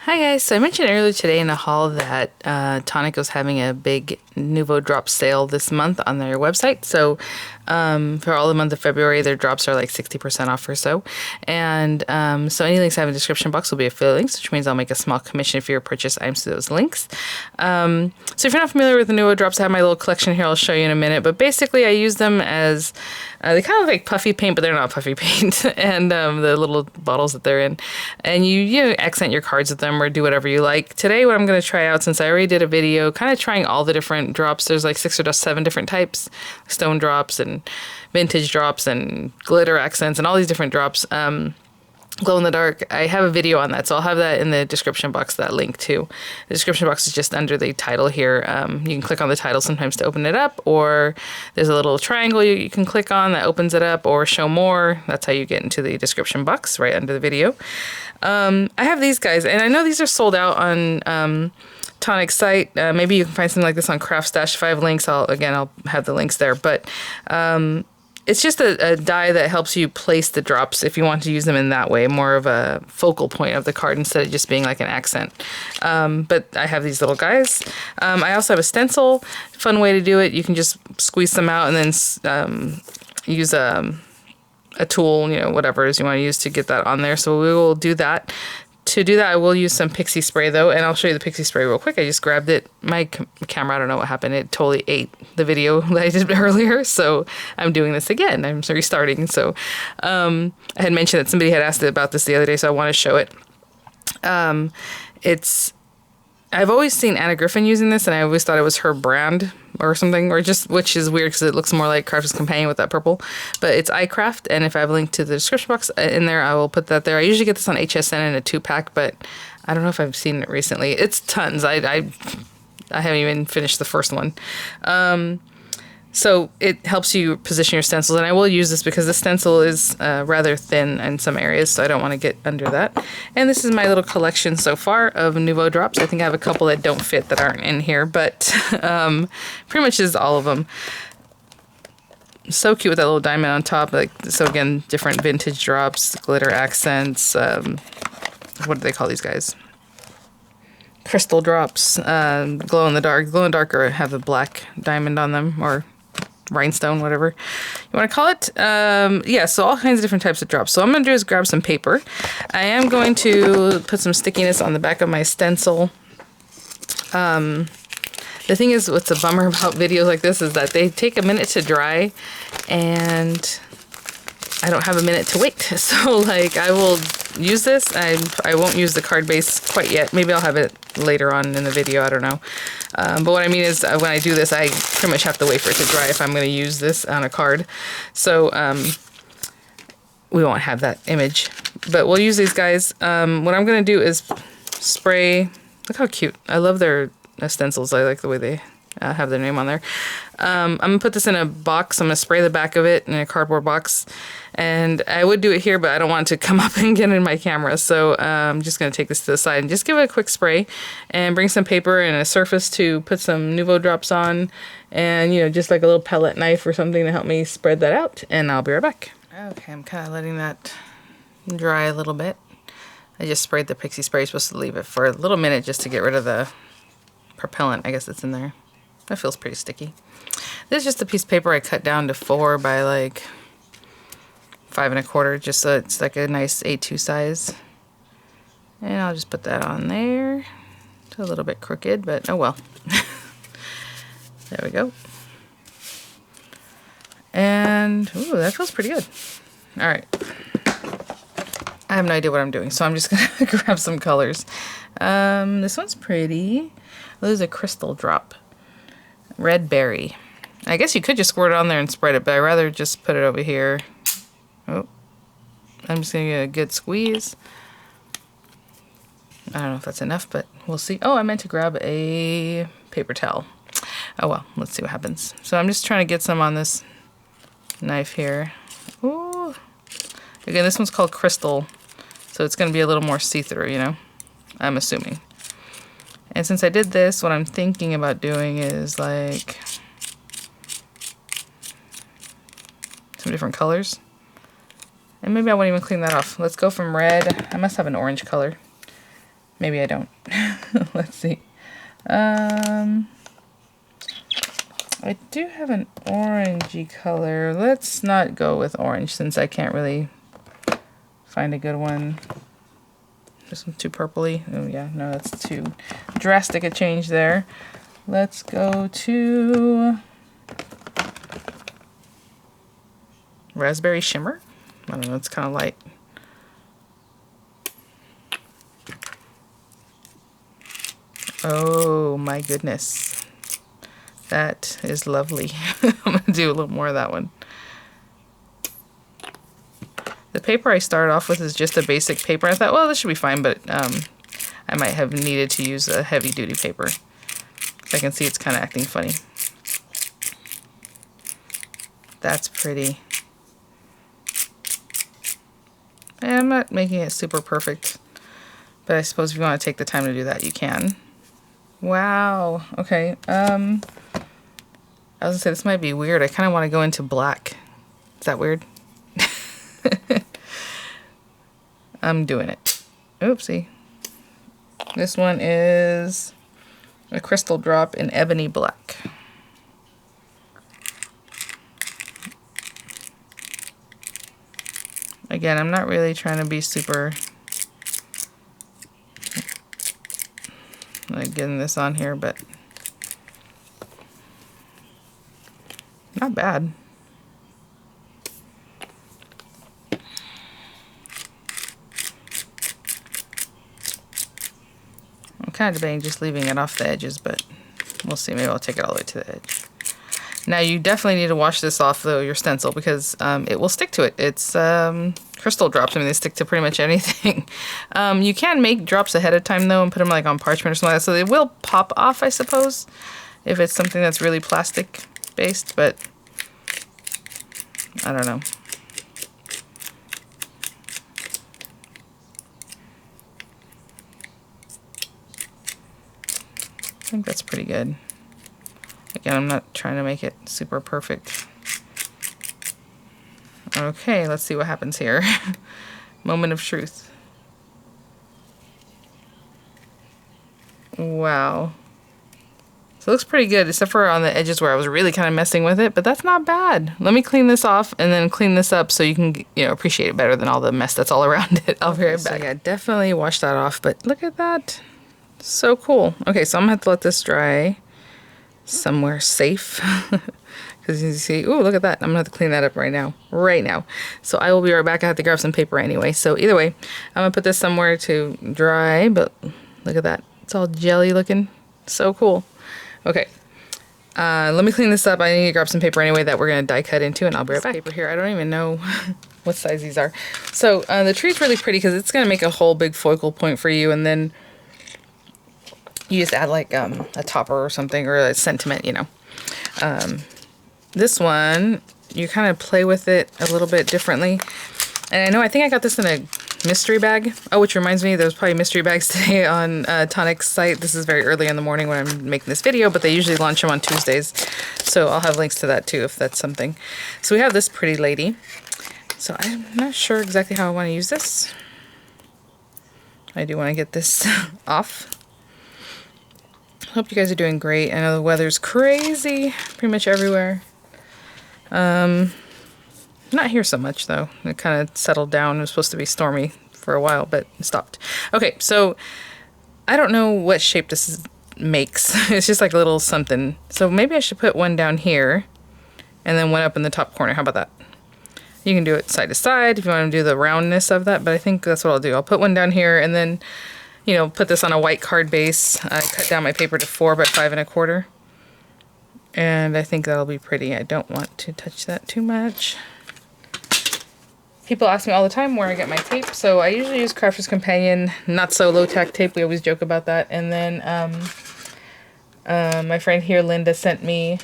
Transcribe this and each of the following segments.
Hi guys, so I mentioned earlier today in the haul that Tonic was having a big Nuvo drop sale this month on their website. So for all the month of February, their drops are like 60% off or so. And so any links I have in the description box will be affiliate links, which means I'll make a small commission for your purchase items to those links. So if you're not familiar with the Nuvo drops, I have my little collection here. I'll show you in a minute. But basically, I use them as they kind of look like puffy paint, but they're not puffy paint. And the little bottles that they're in, and you accent your cards with them or do whatever you like. Today, what I'm going to try out, since I already did a video, kind of trying all the different drops. There's like 6 or 7 different types, stone drops and vintage drops and glitter accents and all these different drops. Glow in the dark. I have a video on that, so I'll have that in the description box, that link too. The description box is just under the title here. You can click on the title sometimes to open it up, or there's a little triangle you can click on that opens it up, or show more. That's how you get into the description box right under the video. I have these guys, and I know these are sold out on Tonic's site. Maybe you can find something like this on Craft Stash. If I have links, I'll have the links there. But it's just a die that helps you place the drops if you want to use them in that way, more of a focal point of the card instead of just being like an accent. But I have these little guys. I also have a stencil. Fun way to do it. You can just squeeze them out and then use a tool, whatever it is you want to use to get that on there. So we will do that. To do that, I will use some Pixie Spray, though, and I'll show you the Pixie Spray real quick. I just grabbed it. My camera, I don't know what happened. It totally ate the video that I did earlier, so I'm doing this again. I'm restarting. So I had mentioned that somebody had asked about this the other day, so I want to show it. I've always seen Anna Griffin using this, and I always thought it was her brand or something, which is weird because it looks more like Craft's Companion with that purple. But it's iCraft, and if I have a link to the description box in there, I will put that there. I usually get this on HSN in a 2-pack, but I don't know if I've seen it recently. It's tons. I haven't even finished the first one. So it helps you position your stencils, and I will use this because the stencil is rather thin in some areas, so I don't want to get under that. And this is my little collection so far of Nuvo drops. I think I have a couple that don't fit that aren't in here, but pretty much is all of them. So cute with that little diamond on top. So again, different vintage drops, glitter accents. What do they call these guys? Crystal drops, glow in the dark. Glow in the dark have a black diamond on them, or rhinestone, whatever you want to call it. Yeah, so all kinds of different types of drops. So what I'm going to do is grab some paper. I am going to put some stickiness on the back of my stencil. The thing is, what's a bummer about videos like this is that they take a minute to dry, and I don't have a minute to wait. So like, I will use this. I won't use the card base quite yet. Maybe I'll have it later on in the video. I don't know. But what I mean is when I do this, I pretty much have to wait for it to dry if I'm going to use this on a card. So we won't have that image. But we'll use these guys. What I'm going to do is spray. Look how cute. I love their stencils. I like the way they have their name on there. I'm going to put this in a box. I'm going to spray the back of it in a cardboard box. And I would do it here, but I don't want it to come up and get in my camera. So I'm just going to take this to the side and just give it a quick spray. And bring some paper and a surface to put some Nuvo drops on. And, just like a little pellet knife or something to help me spread that out. And I'll be right back. Okay, I'm kind of letting that dry a little bit. I just sprayed the Pixie Spray. You're supposed to leave it for a little minute just to get rid of the propellant, I guess, that's in there. That feels pretty sticky. This is just a piece of paper I cut down to 4 by like 5 1/4, just so it's like a nice A2 size. And I'll just put that on there. It's a little bit crooked, but oh well. There we go. And ooh, that feels pretty good. All right. I have no idea what I'm doing, so I'm just gonna grab some colors. This one's pretty. This is a crystal drop. Red berry. I guess you could just squirt it on there and spread it, but I'd rather just put it over here. Oh, I'm just gonna get a good squeeze. I don't know if that's enough, but we'll see. Oh, I meant to grab a paper towel. Oh well, let's see what happens. So I'm just trying to get some on this knife here. Ooh. Again, this one's called Crystal, so it's gonna be a little more see-through, I'm assuming. And since I did this, what I'm thinking about doing is like some different colors. And maybe I won't even clean that off. Let's go from red. I must have an orange color. Maybe I don't. Let's see. I do have an orangey color. Let's not go with orange since I can't really find a good one. This one's too purpley. Oh yeah, no, that's too drastic a change there. Let's go to Raspberry Shimmer. I don't know, it's kind of light. Oh my goodness. That is lovely. I'm going to do a little more of that one. The paper I started off with is just a basic paper. I thought, well, this should be fine, but I might have needed to use a heavy duty paper. I can see it's kind of acting funny. That's pretty. And I'm not making it super perfect, but I suppose if you want to take the time to do that, you can. Wow. Okay. I was gonna say this might be weird. I kind of want to go into black. Is that weird? I'm doing it. Oopsie. This one is a crystal drop in ebony black. Again, I'm not really trying to be super like getting this on here, but not bad. I'm kind of debating just leaving it off the edges, but we'll see. Maybe I'll take it all the way to the edge. Now you definitely need to wash this off though, your stencil, because it will stick to it. It's crystal drops. I mean, they stick to pretty much anything. You can make drops ahead of time though and put them like on parchment or something like that, so they will pop off, I suppose, if it's something that's really plastic based, but I don't know. I think that's pretty good. Again, I'm not trying to make it super perfect. Okay, let's see what happens here. Moment of truth. Wow. So it looks pretty good, except for on the edges where I was really kind of messing with it, but that's not bad. Let me clean this off and then clean this up so you can, you know, appreciate it better than all the mess that's all around it. I'll be right back. So yeah, definitely wash that off, but look at that. So cool. Okay, so I'm gonna have to let this dry somewhere safe. Because you see, ooh, look at that. I'm gonna have to clean that up right now. So I will be right back. I have to grab some paper anyway. So either way, I'm gonna put this somewhere to dry, but look at that. It's all jelly looking. So cool. Okay. Let me clean this up. I need to grab some paper anyway that we're gonna die cut into, and I'll be right back. Paper here. I don't even know what size these are. So the tree's really pretty because it's gonna make a whole big focal point for you, and then you just add like a topper or something, or a sentiment, you know. This one, you kind of play with it a little bit differently. And I know, I think I got this in a mystery bag. Oh, which reminds me, there's probably mystery bags today on Tonic's site. This is very early in the morning when I'm making this video, but they usually launch them on Tuesdays. So I'll have links to that too, if that's something. So we have this pretty lady. So I'm not sure exactly how I want to use this. I do want to get this off. Hope you guys are doing great. I know the weather's crazy pretty much everywhere. Not here so much though. It kind of settled down. It was supposed to be stormy for a while, but it stopped. Okay, so I don't know what shape this makes. It's just like a little something. So maybe I should put one down here and then one up in the top corner. How about that? You can do it side to side if you want to do the roundness of that, but I think that's what I'll do. I'll put one down here and then, you know, put this on a white card base. I cut down my paper to 4 by 5 1/4. And I think that'll be pretty. I don't want to touch that too much. People ask me all the time where I get my tape. So I usually use Crafter's Companion, not so low tack tape. We always joke about that. And then my friend here, Linda, sent me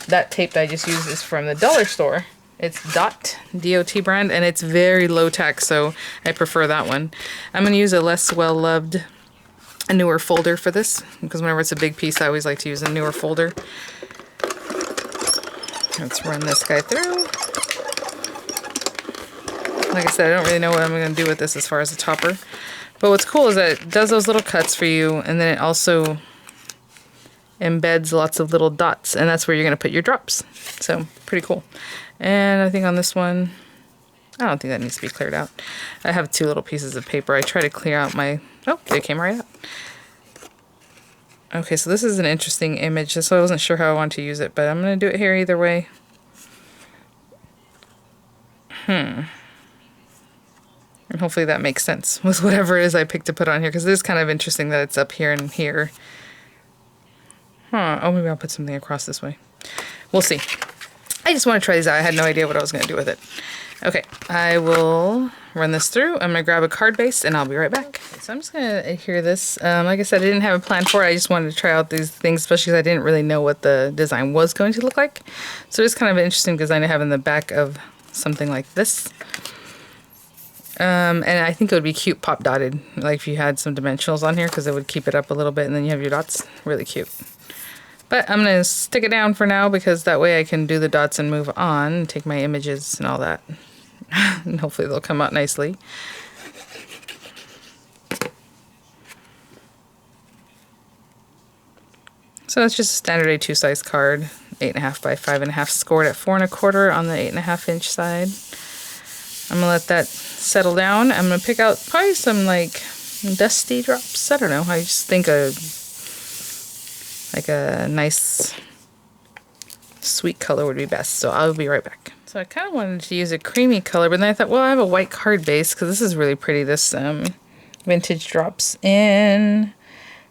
that tape that I just used is from the dollar store. It's Dot, D-O-T brand, and it's very low tack, so I prefer that one. I'm going to use a less well-loved, a newer folder for this, because whenever it's a big piece, I always like to use a newer folder. Let's run this guy through. Like I said, I don't really know what I'm going to do with this as far as the topper, But what's cool is that it does those little cuts for you, and then it also embeds lots of little dots, and that's where you're going to put your drops. So pretty cool. And I think on this one, I don't think that needs to be cleared out. I have 2 little pieces of paper. I try to clear out my, oh, it came right out. Okay, so this is an interesting image, so I wasn't sure how I wanted to use it, but I'm going to do it here either way. And hopefully that makes sense with whatever it is I picked to put on here, because it is kind of interesting that it's up here and here. Oh, maybe I'll put something across this way. We'll see. I just want to try these out. I had no idea what I was going to do with it. Okay, I will run this through. I'm going to grab a card base and I'll be right back. So I'm just going to adhere this. Like I said, I didn't have a plan for it. I just wanted to try out these things, especially because I didn't really know what the design was going to look like. So it's kind of an interesting design to have in the back of something like this. And I think it would be cute pop dotted, like if you had some dimensionals on here, because it would keep it up a little bit and then you have your dots. Really cute. But I'm going to stick it down for now, because that way I can do the dots and move on and take my images and all that. And hopefully they'll come out nicely. So that's just a standard A2 size card, 8.5 by 5.5, scored at 4 1/4 on the 8.5 inch side. I'm gonna let that settle down. I'm gonna pick out probably some like dusty drops. I don't know. I just think like a nice sweet color would be best. So I'll be right back. So I kind of wanted to use a creamy color, but then I thought, well, I have a white card base, because this is really pretty. This vintage drops in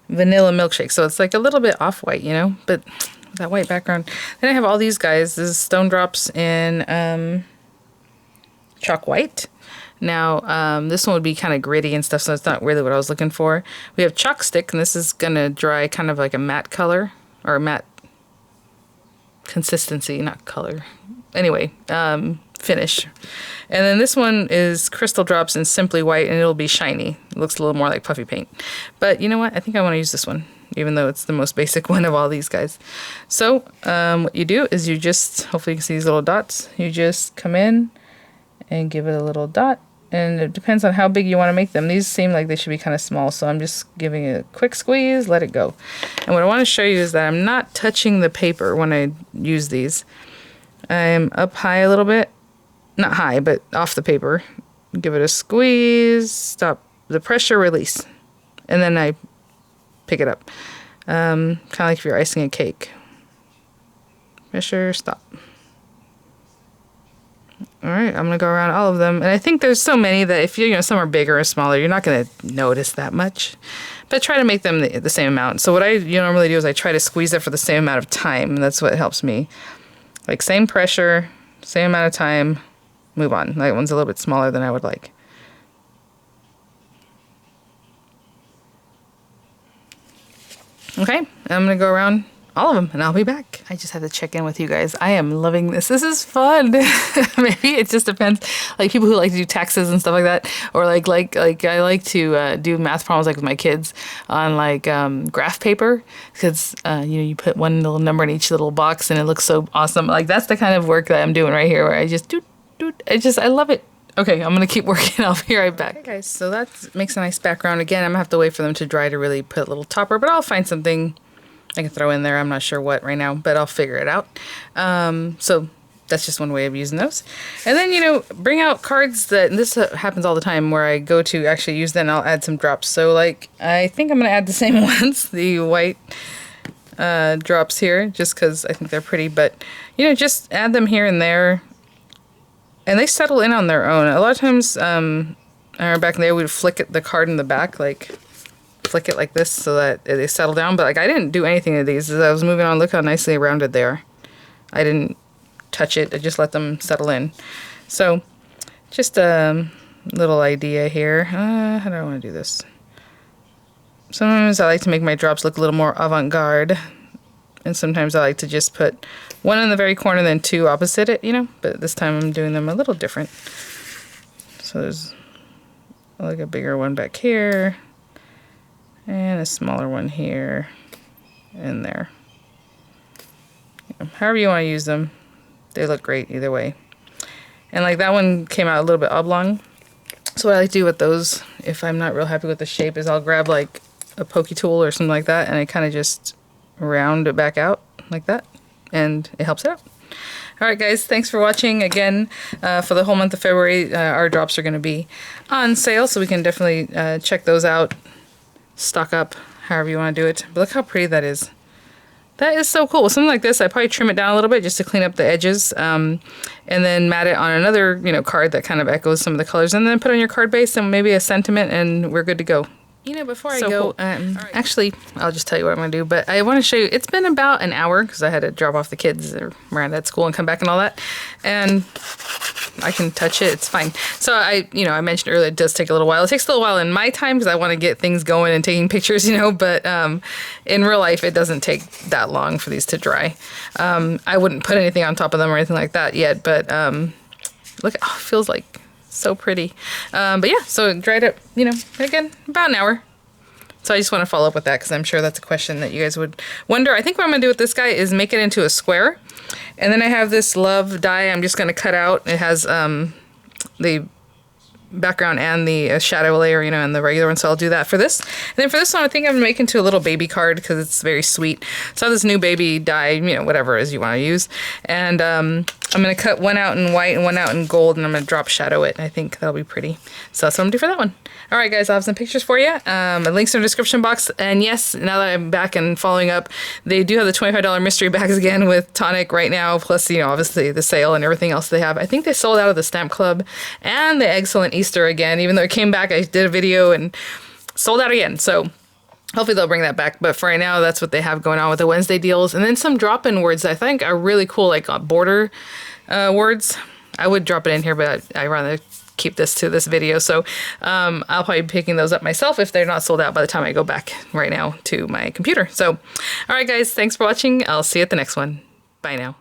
vanilla milkshake. So it's like a little bit off-white, you know, but that white background. Then I have all these guys. This is Stone Drops in chalk white. Now, this one would be kind of gritty and stuff, so it's not really what I was looking for. We have Chalk Stick, and this is going to dry kind of like a matte color, or a matte consistency, not color. Anyway, finish. And then this one is Crystal Drops in Simply White, and it'll be shiny. It looks a little more like puffy paint. But you know what? I think I want to use this one, even though it's the most basic one of all these guys. So what you do is you just, hopefully you can see these little dots, you just come in and give it a little dot. And it depends on how big you want to make them. These seem like they should be kind of small, so I'm just giving it a quick squeeze, let it go. And what I want to show you is that I'm not touching the paper when I use these. I'm up high a little bit. Not high, but off the paper. Give it a squeeze, stop the pressure, release. And then I pick it up. Kind of like if you're icing a cake. Pressure, stop. Alright, I'm going to go around all of them. And I think there's so many that if you know, some are bigger or smaller, you're not going to notice that much. But try to make them the same amount. So what I normally do is I try to squeeze it for the same amount of time. And that's what helps me. Like same pressure, same amount of time, move on. That one's a little bit smaller than I would like. Okay, I'm going to go around all of them and I'll be back. I just have to check in with you guys. I am loving this. This is fun. Maybe it just depends. Like people who like to do taxes and stuff like that, or like I like to do math problems like with my kids on like graph paper, because you put one little number in each little box and it looks so awesome. Like that's the kind of work that I'm doing right here, where I just I love it. Okay, I'm gonna keep working. I'll be right back. Okay, guys, so that makes a nice background. Again, I'm gonna have to wait for them to dry to really put a little topper, but I'll find something I can throw in there. I'm not sure what right now, but I'll figure it out. So that's just one way of using those. And then, bring out cards that, and this happens all the time, where I go to actually use them and I'll add some drops. So like, I think I'm going to add the same ones, the white drops here, just because I think they're pretty, but just add them here and there. And they settle in on their own. A lot of times, I remember back in the day, we would flick the card in the back, like flick it like this so that they settle down. But like I didn't do anything to these. As I was moving on, look how nicely rounded they are. I didn't touch it. I just let them settle in. So just a little idea here. How do I want to do this? Sometimes I like to make my drops look a little more avant-garde. And sometimes I like to just put one in the very corner, then two opposite it, But this time I'm doing them a little different. So there's like a bigger one back here. And a smaller one here and there. However you want to use them, they look great either way. And like that one came out a little bit oblong. So what I like to do with those if I'm not real happy with the shape is I'll grab like a pokey tool or something like that, and I kind of just round it back out like that, and it helps it out. All right, guys, thanks for watching. Again, for the whole month of February, our drops are going to be on sale, so we can definitely check those out, stock up, however you want to do it. But look how pretty that is. That is so cool. With something like this, I probably trim it down a little bit just to clean up the edges, and then mat it on another, card that kind of echoes some of the colors, and then put on your card base and maybe a sentiment, and we're good to go. Before I go, cool. Actually, I'll just tell you what I'm going to do, but I want to show you, it's been about an hour, because I had to drop off the kids, they're around at school and come back and all that, and I can touch it, it's fine. So I mentioned earlier, it does take a little while. It takes a little while in my time, because I want to get things going and taking pictures, but in real life, it doesn't take that long for these to dry. I wouldn't put anything on top of them or anything like that yet, but look, it feels like so pretty. But yeah, so it dried up, again, about an hour. So I just want to follow up with that because I'm sure that's a question that you guys would wonder. I think what I'm going to do with this guy is make it into a square. And then I have this love die I'm just going to cut out. It has the background and the shadow layer, and the regular one. So I'll do that for this. And then for this one, I think I'm going to make into a little baby card because it's very sweet. So I have this new baby die, whatever it is you want to use. And I'm going to cut one out in white and one out in gold, and I'm going to drop shadow it. I think that'll be pretty. So that's what I'm going to do for that one. All right, guys, I'll have some pictures for you. Links in the description box. And yes, now that I'm back and following up, they do have the $25 mystery bags again with Tonic right now, plus, obviously the sale and everything else they have. I think they sold out of the Stamp Club and the Excellent Easter again. Even though it came back, I did a video and sold out again. So hopefully they'll bring that back. But for right now, that's what they have going on with the Wednesday deals. And then some drop-in words that I think are really cool, like border words. I would drop it in here, but I rather keep this to this video. So I'll probably be picking those up myself if they're not sold out by the time I go back right now to my computer. So, all right, guys, thanks for watching. I'll see you at the next one. Bye now.